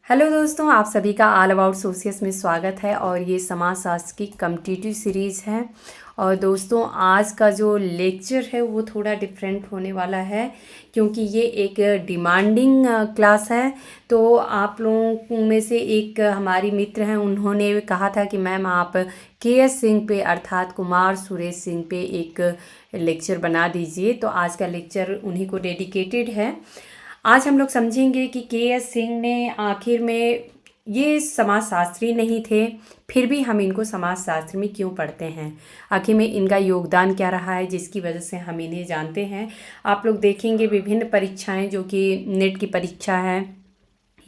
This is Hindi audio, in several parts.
हेलो दोस्तों, आप सभी का ऑल अबाउट सोशियस में स्वागत है। और ये समाजशास्त्र की कम्पिटिटिव सीरीज़ है। और दोस्तों, आज का जो लेक्चर है वो थोड़ा डिफरेंट होने वाला है, क्योंकि ये एक डिमांडिंग क्लास है। तो आप लोगों में से एक हमारी मित्र हैं, उन्होंने कहा था कि मैम आप के.एस. सिंह पे अर्थात कुमार सुरेश सिंह पे एक लेक्चर बना दीजिए। तो आज का लेक्चर उन्हीं को डेडिकेटेड है। आज हम लोग समझेंगे कि के.एस. सिंह ने आखिर में, ये समाजशास्त्री नहीं थे, फिर भी हम इनको समाजशास्त्र में क्यों पढ़ते हैं, आखिर में इनका योगदान क्या रहा है जिसकी वजह से हम इन्हें जानते हैं। आप लोग देखेंगे विभिन्न परीक्षाएं, जो कि नेट की परीक्षा है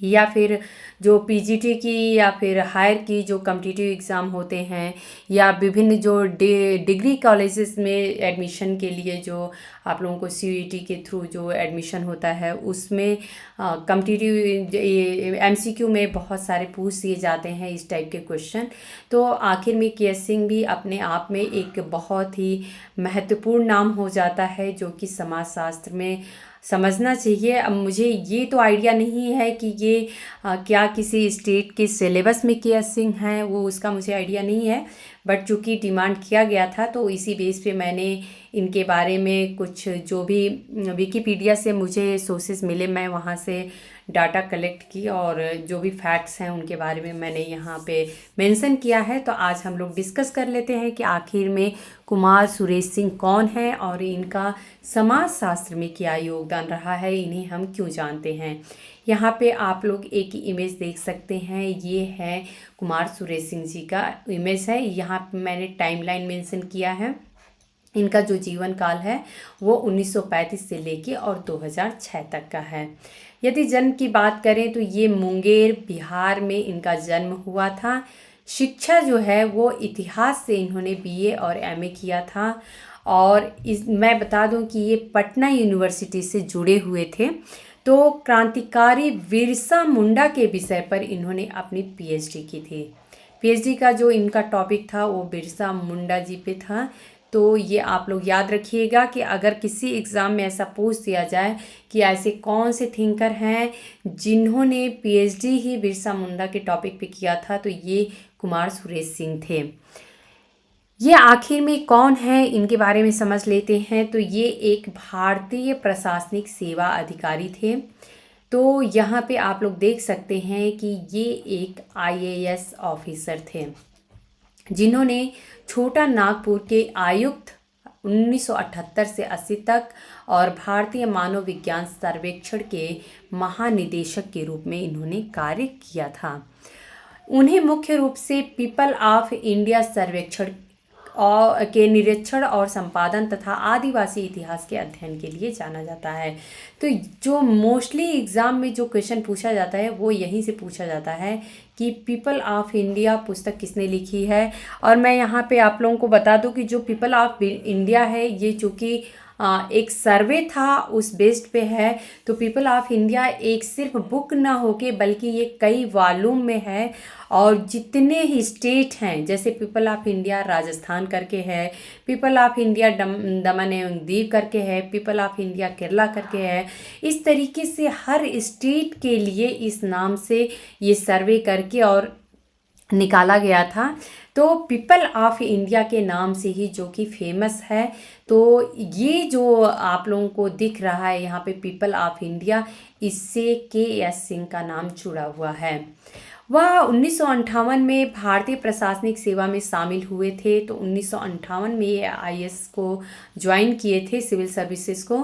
या फिर जो पीजीटी की या फिर हायर की जो कॉम्पिटिटिव एग्ज़ाम होते हैं, या विभिन्न जो डिग्री कॉलेजेस में एडमिशन के लिए जो आप लोगों को सीयूईटी के थ्रू जो एडमिशन होता है, उसमें कॉम्पिटिटिव एमसीक्यू में बहुत सारे पूछ दिए जाते हैं इस टाइप के क्वेश्चन। तो आखिर में के.एस. सिंह भी अपने आप में एक बहुत ही महत्वपूर्ण नाम हो जाता है, जो कि समाजशास्त्र में समझना चाहिए। अब मुझे ये तो आइडिया नहीं है कि ये क्या किसी स्टेट के सिलेबस में के.एस. सिंह हैं, वो उसका मुझे आइडिया नहीं है। बट चूँकि डिमांड किया गया था, तो इसी बेस पे मैंने इनके बारे में कुछ जो भी विकिपीडिया से मुझे सोर्सेज मिले, मैं वहाँ से डाटा कलेक्ट की और जो भी फैक्ट्स हैं उनके बारे में मैंने यहाँ पे मेंशन किया है। तो आज हम लोग डिस्कस कर लेते हैं कि आखिर में कुमार सुरेश सिंह कौन है और इनका समाजशास्त्र में क्या योगदान रहा है, इन्हें हम क्यों जानते हैं। यहाँ पे आप लोग एक इमेज देख सकते हैं, ये है कुमार सुरेश सिंह जी का इमेज है। यहाँ पे मैंने टाइमलाइन मेंशन किया है। इनका जो जीवन काल है वो 1935 से लेके और 2006 तक का है। यदि जन्म की बात करें तो ये मुंगेर बिहार में इनका जन्म हुआ था। शिक्षा जो है वो इतिहास से इन्होंने बीए और एमए किया था। और मैं बता दूं कि ये पटना यूनिवर्सिटी से जुड़े हुए थे। तो क्रांतिकारी बिरसा मुंडा के विषय पर इन्होंने अपनी पीएचडी की थी। पीएचडी का जो इनका टॉपिक था वो बिरसा मुंडा जी पे था। तो ये आप लोग याद रखिएगा कि अगर किसी एग्ज़ाम में ऐसा पूछ दिया जाए कि ऐसे कौन से थिंकर हैं जिन्होंने पीएचडी ही बिरसा मुंडा के टॉपिक पे किया था, तो ये कुमार सुरेश सिंह थे। ये आखिर में कौन है, इनके बारे में समझ लेते हैं। तो ये एक भारतीय प्रशासनिक सेवा अधिकारी थे। तो यहाँ पे आप लोग देख सकते हैं कि ये एक आईएएस ऑफिसर थे, जिन्होंने छोटा नागपुर के आयुक्त 1978 से 80 तक और भारतीय मानव विज्ञान सर्वेक्षण के महानिदेशक के रूप में इन्होंने कार्य किया था। उन्हें मुख्य रूप से पीपल ऑफ इंडिया सर्वेक्षण और के निरीक्षण और संपादन तथा आदिवासी इतिहास के अध्ययन के लिए जाना जाता है। तो जो मोस्टली एग्ज़ाम में जो क्वेश्चन पूछा जाता है वो यहीं से पूछा जाता है कि पीपल ऑफ इंडिया पुस्तक किसने लिखी है। और मैं यहाँ पे आप लोगों को बता दूं कि जो पीपल ऑफ इंडिया है, ये चूँकि एक सर्वे था उस बेस्ड पे है। तो पीपल ऑफ इंडिया एक सिर्फ बुक ना होके बल्कि ये कई वॉल्यूम में है। और जितने ही स्टेट हैं, जैसे पीपल ऑफ इंडिया राजस्थान करके है, पीपल ऑफ इंडिया दमन एवं दीव करके है, पीपल ऑफ इंडिया केरला करके है, इस तरीके से हर स्टेट के लिए इस नाम से ये सर्वे करके और निकाला गया था। तो पीपल ऑफ इंडिया के नाम से ही जो कि फेमस है। तो ये जो आप लोगों को दिख रहा है यहाँ पे पीपल ऑफ इंडिया, इससे के.एस. सिंह का नाम जुड़ा हुआ है। वह 1958 में भारतीय प्रशासनिक सेवा में शामिल हुए थे। तो 1958 में ये आईएएस को ज्वाइन किए थे, सिविल सर्विसेज को।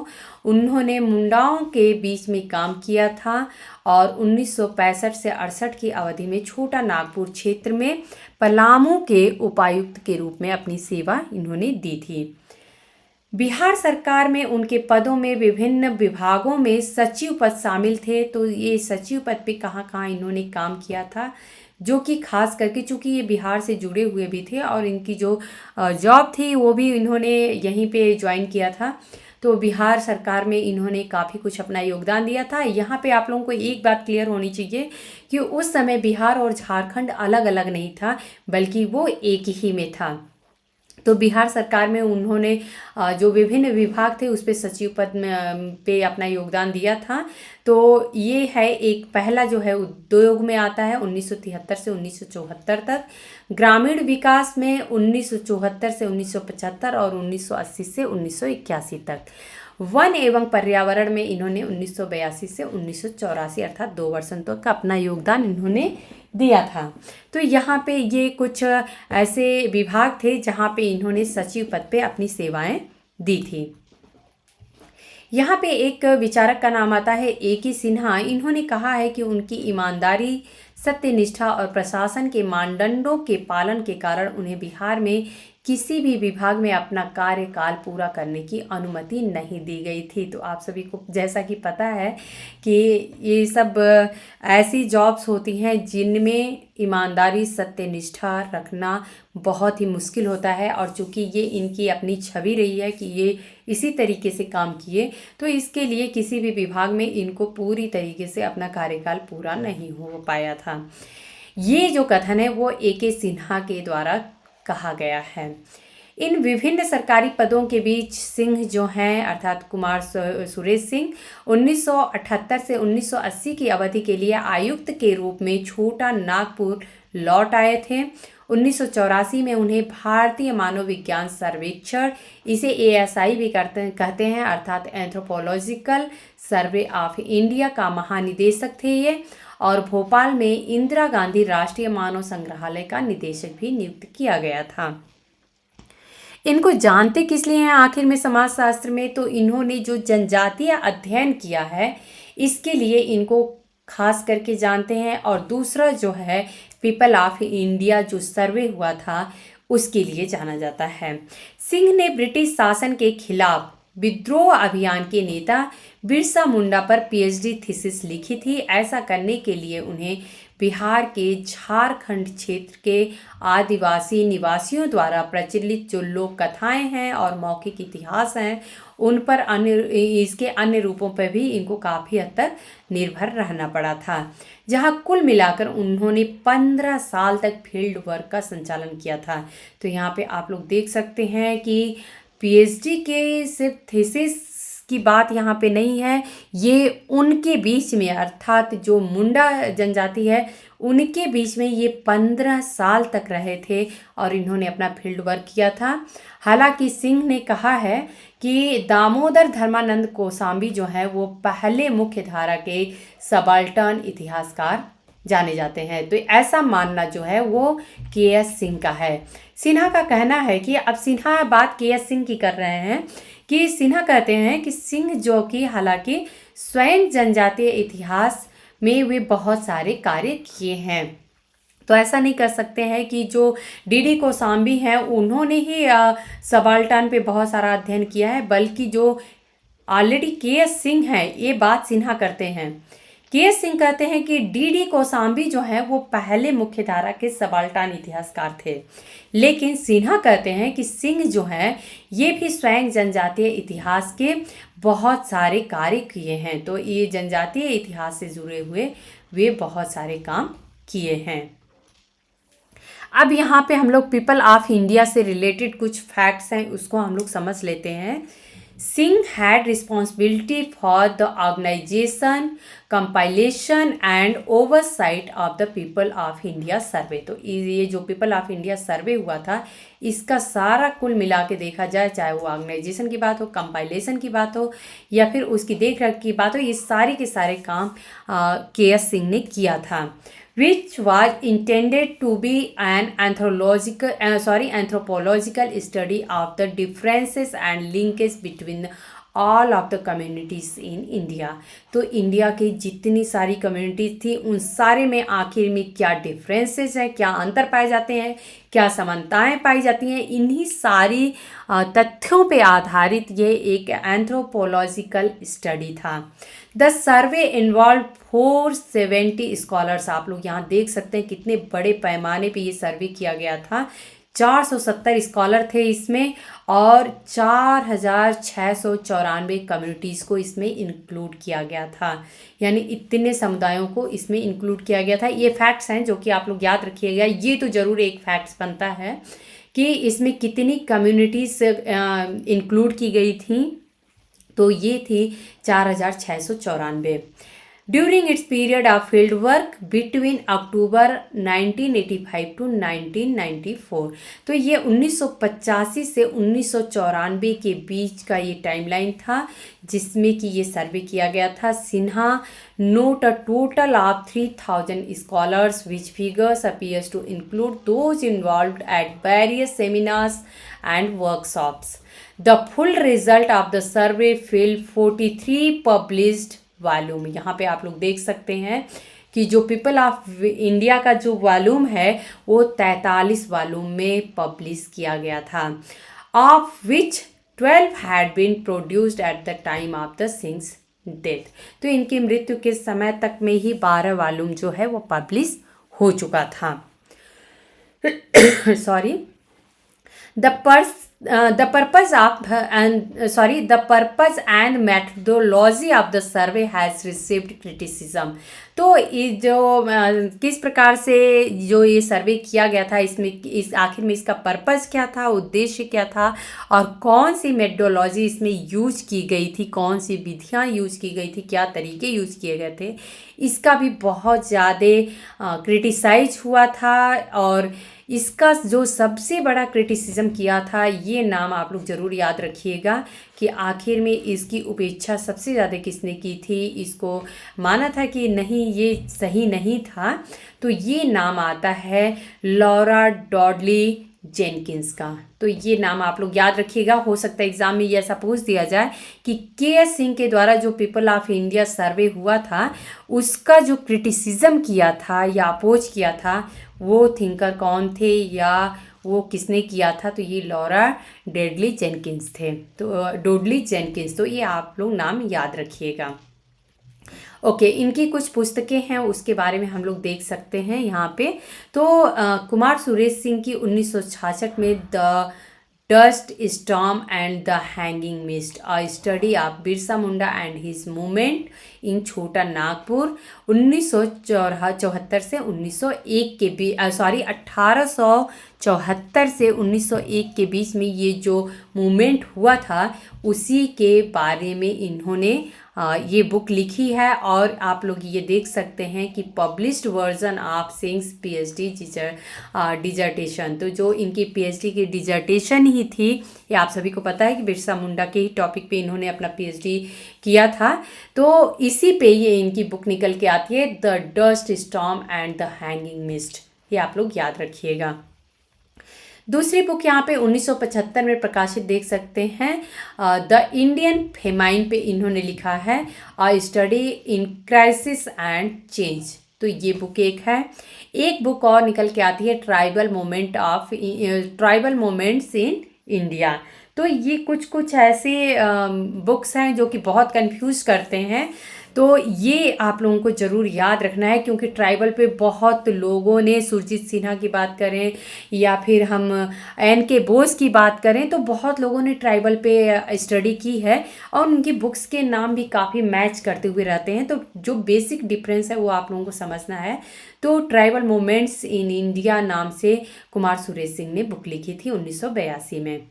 उन्होंने मुंडाओं के बीच में काम किया था और 1965 से 68 की अवधि में छोटा नागपुर क्षेत्र में पलामू के उपायुक्त के रूप में अपनी सेवा इन्होंने दी थी। बिहार सरकार में उनके पदों में विभिन्न विभागों में सचिव पद शामिल थे। तो ये सचिव पद पे कहाँ कहाँ इन्होंने काम किया था, जो कि खास करके चूँकि ये बिहार से जुड़े हुए भी थे और इनकी जो जॉब थी वो भी इन्होंने यहीं पे ज्वाइन किया था। तो बिहार सरकार में इन्होंने काफ़ी कुछ अपना योगदान दिया था। यहाँ पे आप लोगों को एक बात क्लियर होनी चाहिए कि उस समय बिहार और झारखंड अलग अलग नहीं था, बल्कि वो एक ही में था। तो बिहार सरकार में उन्होंने जो विभिन्न विभाग थे उस पे सचिव पद में पे अपना योगदान दिया था। तो ये है एक पहला जो है उद्योग में आता है 1973 से 1974 तक, ग्रामीण विकास में 1974 से 1975 और 1980 से 1981 तक, वन एवं पर्यावरण में इन्होंने 1982 से 1984 अर्थात 2 वर्षों तक का अपना योगदान इन्होंने दिया था। तो यहाँ पे ये कुछ ऐसे विभाग थे जहाँ पे इन्होंने सचिव पद पे अपनी सेवाएं दी थी। यहाँ पे एक विचारक का नाम आता है A.K. सिन्हा। इन्होंने कहा है कि उनकी ईमानदारी, सत्यनिष्ठा और प्रशासन के मानदंडों के पालन के कारण उन्हें बिहार में किसी भी विभाग में अपना कार्यकाल पूरा करने की अनुमति नहीं दी गई थी। तो आप सभी को जैसा कि पता है कि ये सब ऐसी जॉब्स होती हैं जिनमें ईमानदारी, सत्यनिष्ठा रखना बहुत ही मुश्किल होता है, और चूँकि ये इनकी अपनी छवि रही है कि ये इसी तरीके से काम किए, तो इसके लिए किसी भी विभाग में इनको पूरी तरीके से अपना कार्यकाल पूरा नहीं हो पाया था। ये जो कथन है वो A.K. सिन्हा के द्वारा कहा गया है। इन विभिन्न सरकारी पदों के बीच सिंह जो हैं अर्थात कुमार सुरेश सिंह 1978 से 1980 की अवधि के लिए आयुक्त के रूप में छोटा नागपुर लौट आए थे। 1984 में उन्हें भारतीय मानव विज्ञान सर्वेक्षण, इसे ASI भी कहते हैं अर्थात एंथ्रोपोलॉजिकल सर्वे ऑफ इंडिया का महानिदेशक थे ये, और भोपाल में इंदिरा गांधी राष्ट्रीय मानव संग्रहालय का निदेशक भी नियुक्त किया गया था। इनको जानते किस लिए हैं आखिर में समाजशास्त्र में? तो इन्होंने जो जनजातीय अध्ययन किया है इसके लिए इनको खास करके जानते हैं, और दूसरा जो है पीपल ऑफ इंडिया जो सर्वे हुआ था उसके लिए जाना जाता है। सिंह ने ब्रिटिश शासन के खिलाफ विद्रोह अभियान के नेता बिरसा मुंडा पर PhD थीसिस लिखी थी। ऐसा करने के लिए उन्हें बिहार के झारखंड क्षेत्र के आदिवासी निवासियों द्वारा प्रचलित जो लोक कथाएं हैं और मौखिक इतिहास हैं उन पर इसके अन्य रूपों पर भी इनको काफ़ी हद तक निर्भर रहना पड़ा था, जहां कुल मिलाकर उन्होंने 15 साल तक फील्ड वर्क का संचालन किया था। तो यहाँ पे आप लोग देख सकते हैं कि PhD के सिर्फ थीसिस की बात यहाँ पे नहीं है, ये उनके बीच में अर्थात जो मुंडा जनजाति है उनके बीच में ये 15 साल तक रहे थे और इन्होंने अपना फील्ड वर्क किया था। हालांकि सिंह ने कहा है कि दामोदर धर्मानंद कोसांबी जो है वो पहले मुख्य धारा के सबाल्टर्न इतिहासकार जाने जाते हैं। तो ऐसा मानना जो है वो KS सिंह का है। सिन्हा का कहना है कि अब सिन्हा बात KS सिंह की कर रहे हैं कि सिन्हा कहते हैं कि सिंह जो कि हालांकि स्वयं जनजातीय इतिहास में वे बहुत सारे कार्य किए हैं, तो ऐसा नहीं कर सकते हैं कि जो DD कोसांबी हैं उन्होंने ही सबाल्टर्न पे बहुत सारा अध्ययन किया है, बल्कि जो ऑलरेडी KS सिंह है ये बात सिन्हा करते हैं। KS सिंह कहते हैं कि DD कोसांबी जो है वो पहले मुख्य धारा के सबाल्टर्न इतिहासकार थे, लेकिन सिन्हा कहते हैं कि सिंह जो हैं ये भी स्वयं जनजातीय इतिहास के बहुत सारे कार्य किए हैं। तो ये जनजातीय इतिहास से जुड़े हुए वे बहुत सारे काम किए हैं। अब यहाँ पे हम लोग पीपल ऑफ इंडिया से रिलेटेड कुछ फैक्ट्स हैं उसको हम लोग समझ लेते हैं। Singh had responsibility for the organization, compilation and oversight of the People of India Survey। तो ये जो People of India Survey हुआ था इसका सारा कुल मिला के देखा जाए, चाहे वो ऑर्गेनाइजेशन की बात हो, कंपाइलेशन की बात हो या फिर उसकी देख रेख की बात हो, ये सारे के सारे काम KS सिंह ने किया था। which was intended to be an anthropological study of the differences and linkage between all of the communities in India। तो इंडिया की जितनी सारी कम्युनिटीज़ थी उन सारे में आखिर में क्या डिफरेंसेस हैं, क्या अंतर पाए जाते हैं, क्या समानताएं पाई जाती हैं, इन्हीं सारी तथ्यों पे आधारित ये एक एंथ्रोपोलॉजिकल स्टडी था। The survey involve 470 scholars. आप लोग यहाँ देख सकते हैं कितने बड़े पैमाने पे ये सर्वे किया गया था। 470 स्कॉलर थे इसमें और 4694 कम्युनिटीज़ को इसमें इंक्लूड किया गया था, यानी इतने समुदायों को इसमें इंक्लूड किया गया था। ये फैक्ट्स हैं जो कि आप लोग याद रखिएगा, ये तो ज़रूर एक फैक्ट्स बनता है कि इसमें कितनी कम्युनिटीज़ इंक्लूड की गई थी, तो ये थी 4,694। During its period of field work between October 1985 to 1994, तो ये 1985 से 1994 के बीच का ये टाइमलाइन था जिसमें कि ये सर्वे किया गया था। Sinha note a total of 3,000 scholars which figures appears to include those involved at various seminars and workshops. The full result of the survey fill 43 published volume. यहाँ पे आप लोग देख सकते हैं कि जो पीपल ऑफ इंडिया का जो वॉल्यूम है वो 43 वॉल्यूम में पब्लिश किया गया था, of which 12 had been produced at the time of the Singh's death. तो इनकी मृत्यु के समय तक में ही 12 वॉल्यूम जो है वो पब्लिश हो चुका था। Sorry, the purpose and methodology of the survey has received criticism। तो ये जो किस प्रकार से जो ये सर्वे किया गया था, इसमें इस आखिर में इसका पर्पस क्या था, उद्देश्य क्या था, और कौन सी मेथडोलॉजी इसमें यूज की गई थी, कौन सी विधियाँ यूज की गई थी, क्या तरीके यूज किए गए थे, इसका भी बहुत ज़्यादा क्रिटिसाइज हुआ था। और इसका जो सबसे बड़ा क्रिटिसिज्म किया था, ये नाम आप लोग ज़रूर याद रखिएगा कि आखिर में इसकी उपेक्षा सबसे ज़्यादा किसने की थी, इसको माना था कि नहीं ये सही नहीं था, तो ये नाम आता है लॉरा डॉडली जेनकिंस का। तो ये नाम आप लोग याद रखिएगा। हो सकता है एग्जाम में ये ऐसा पूछ दिया जाए कि के.एस. सिंह के द्वारा जो पीपल ऑफ इंडिया सर्वे हुआ था उसका जो क्रिटिसिज्म किया था या अपोज किया था वो थिंकर कौन थे या वो किसने किया था, तो ये लॉरा डोडली जेनकिंस थे। तो डोडली जेनकिंस, तो ये आप लोग नाम याद रखिएगा। ओके, इनकी कुछ पुस्तकें हैं उसके बारे में हम लोग देख सकते हैं यहाँ पे। तो कुमार सुरेश सिंह की 1966 में the dust storm and the hanging mist, a study of Birsa Munda and his movement in Chota Nagpur, 1974 से 1901 के बीच 1874 से 1901 के बीच में ये जो मूवमेंट हुआ था उसी के बारे में इन्होंने ये बुक लिखी है। और आप लोग ये देख सकते हैं कि published version of sings PhD dissertation, तो जो इनकी पीएचडी की डिजर्टेशन ही थी, ये आप सभी को पता है कि बिरसा मुंडा के ही टॉपिक पे इन्होंने अपना पीएचडी किया था, तो इसी पे ये इनकी बुक निकल के आती है, the dust storm and the hanging mist. ये आप लोग याद रखिएगा। दूसरी बुक यहाँ पे 1975 में प्रकाशित देख सकते हैं, द इंडियन फेमाइन पे इन्होंने लिखा है, अ study in crisis and change. तो ये बुक एक है। एक बुक और निकल के आती है, ट्राइबल मोमेंट्स इन इंडिया। तो ये कुछ ऐसे बुक्स हैं जो कि बहुत कंफ्यूज करते हैं, तो ये आप लोगों को ज़रूर याद रखना है क्योंकि ट्राइबल पे बहुत लोगों ने, सुरजीत सिन्हा की बात करें या फिर हम एन.के. बोस की बात करें, तो बहुत लोगों ने ट्राइबल पे स्टडी की है और उनकी बुक्स के नाम भी काफ़ी मैच करते हुए रहते हैं। तो जो बेसिक डिफरेंस है वो आप लोगों को समझना है। तो ट्राइबल मोमेंट्स इन इंडिया नाम से कुमार सुरेश सिंह ने बुक लिखी थी 1982 में।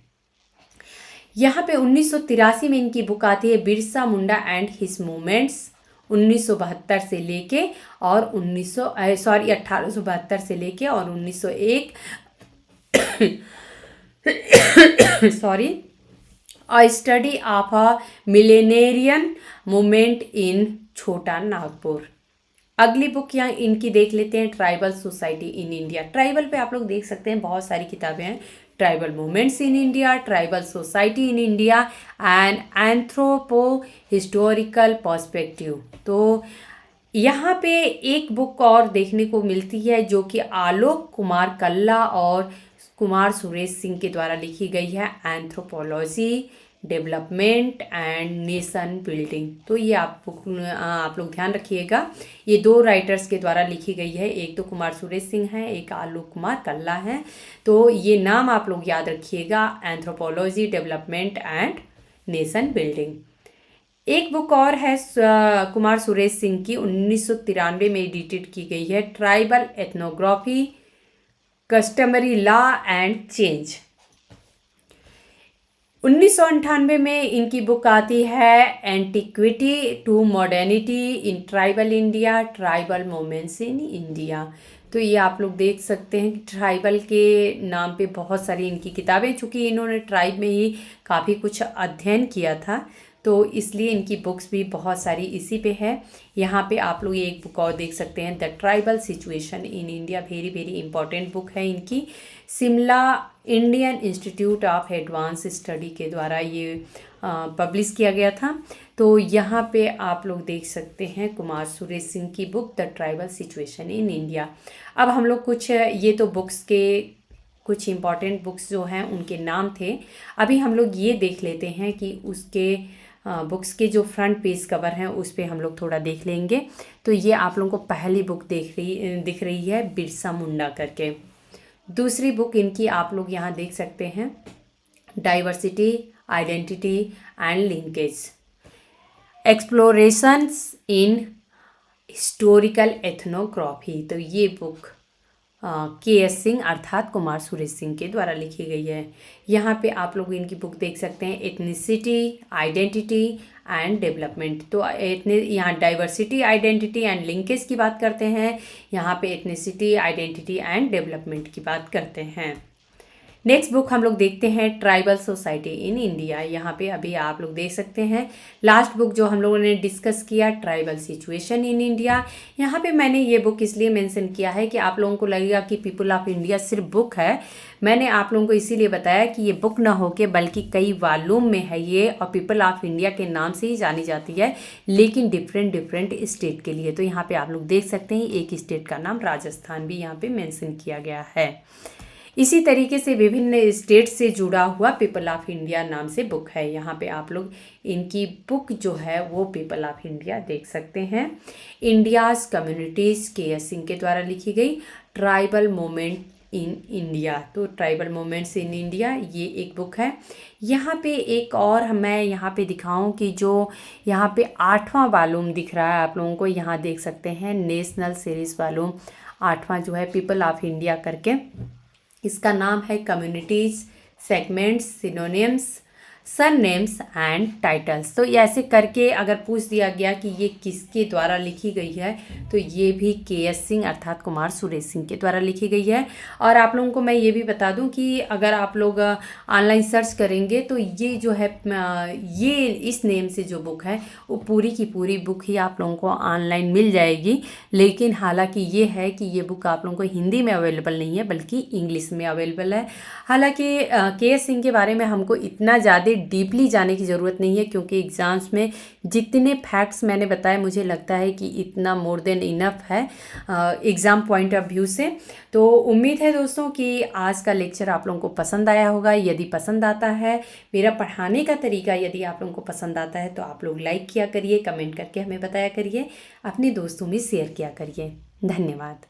यहाँ पे 1983 में इनकी बुक आती है, Birsa Munda and his movements, 1972 से लेके और 1872 से लेके और 1901 sorry, a study of a millenarian movement in Chota Nagpur. अगली बुक यहाँ इनकी देख लेते हैं, tribal society in India. Tribal पे आप लोग देख सकते हैं बहुत सारी किताबें हैं, tribal movements in India, tribal society in India and anthropo historical perspective. तो यहाँ पे एक बुक और देखने को मिलती है जो कि आलोक कुमार कल्ला और कुमार सुरेश सिंह के द्वारा लिखी गई है, anthropology development and nation building. तो ये आप लोग ध्यान रखिएगा, ये दो राइटर्स के द्वारा लिखी गई है, एक तो कुमार सुरेश सिंह है, एक आलोक कुमार कल्ला है। तो ये नाम आप लोग याद रखिएगा, anthropology development and nation building. एक बुक और है कुमार सुरेश सिंह की 1993 में एडिटेड की गई है, tribal ethnography customary law and change. 1998 में इनकी बुक आती है antiquity to modernity in tribal India, tribal moments in India. तो ये आप लोग देख सकते हैं कि ट्राइबल के नाम पे बहुत सारी इनकी किताबें, चूँकि इन्होंने ट्राइब में ही काफ़ी कुछ अध्ययन किया था तो इसलिए इनकी बुक्स भी बहुत सारी इसी पे है। यहाँ पे आप लोग एक बुक और देख सकते हैं, the tribal situation in India, very very important book है इनकी। Shimla Indian institute of advance study के द्वारा ये पब्लिश किया गया था। तो यहाँ पे आप लोग देख सकते हैं कुमार सुरेश सिंह की book the tribal situation in India. अब हम लोग कुछ ये तो बुक्स के कुछ इम्पॉर्टेंट बुक्स जो हैं उनके नाम थे। अभी हम लोग ये देख लेते हैं कि उसके बुक्स के जो फ्रंट पेज कवर हैं उस पर हम लोग थोड़ा देख लेंगे। तो ये आप लोगों को पहली बुक दिख रही है बिरसा मुंडा करके। दूसरी बुक इनकी आप लोग यहाँ देख सकते हैं, diversity, identity and linkage, explorations in historical ethnography. तो ये बुक के.एस. सिंह अर्थात कुमार सुरेश सिंह के द्वारा लिखी गई है। यहाँ पे आप लोग इनकी बुक देख सकते हैं, एथनिसिटी, आइडेंटिटी एंड डेवलपमेंट। तो यहाँ डाइवर्सिटी, आइडेंटिटी एंड लिंकेज की बात करते हैं, यहाँ पे एथनिसिटी, आइडेंटिटी एंड डेवलपमेंट की बात करते हैं। नेक्स्ट बुक हम लोग देखते हैं ट्राइबल सोसाइटी इन इंडिया। यहाँ पे अभी आप लोग देख सकते हैं लास्ट बुक जो हम लोगों ने डिस्कस किया, ट्राइबल सिचुएशन इन इंडिया। यहाँ पे मैंने ये बुक इसलिए मेंशन किया है कि आप लोगों को लगेगा कि पीपल ऑफ इंडिया सिर्फ बुक है। मैंने आप लोगों को इसीलिए बताया कि ये बुक ना होके बल्कि कई वॉल्यूम में है ये, और पीपल ऑफ इंडिया के नाम से ही जानी जाती है, लेकिन डिफरेंट स्टेट के लिए। तो यहाँ पे आप लोग देख सकते हैं एक स्टेट का नाम राजस्थान भी यहाँ पे मेंशन किया गया है। इसी तरीके से विभिन्न स्टेट से जुड़ा हुआ पीपल ऑफ इंडिया नाम से बुक है। यहाँ पे आप लोग इनकी बुक जो है वो पीपल ऑफ इंडिया देख सकते हैं। India's communities, KS. सिंह के द्वारा लिखी गई। ट्राइबल मोमेंट इन इंडिया, तो ट्राइबल मोमेंट्स इन इंडिया ये एक बुक है। यहाँ पे एक और मैं यहाँ पे दिखाऊं कि जो यहाँ पे 8वां वॉल्यूम दिख रहा है आप लोगों को, यहाँ देख सकते हैं नेशनल सीरीज़ वॉल्यूम 8वां जो है पीपल ऑफ इंडिया करके। इसका नाम है communities, segments, synonyms, surnames and titles. तो ऐसे करके अगर पूछ दिया गया कि ये किसके द्वारा लिखी गई है तो ये भी के.एस. सिंह अर्थात कुमार सुरेश सिंह के द्वारा लिखी गई है। और आप लोगों को मैं ये भी बता दूं कि अगर आप लोग ऑनलाइन सर्च करेंगे तो ये जो है ये इस नेम से जो बुक है वो पूरी की पूरी बुक ही आप लोगों को ऑनलाइन मिल जाएगी। लेकिन हालांकि ये है कि ये बुक आप लोगों को हिंदी में अवेलेबल नहीं है बल्कि इंग्लिश में अवेलेबल है। हालांकि के.एस. सिंह के बारे में हमको इतना ज़्यादा डीपली जाने की ज़रूरत नहीं है, क्योंकि एग्ज़ाम्स में जितने फैक्ट्स मैंने बताए मुझे लगता है कि इतना मोर देन इनफ है एग्ज़ाम पॉइंट ऑफ व्यू से। तो उम्मीद है दोस्तों कि आज का लेक्चर आप लोगों को पसंद आया होगा। यदि पसंद आता है, मेरा पढ़ाने का तरीका यदि आप लोगों को पसंद आता है तो आप लोग लाइक किया करिए, कमेंट करके हमें बताया करिए, अपने दोस्तों में शेयर किया करिए। धन्यवाद।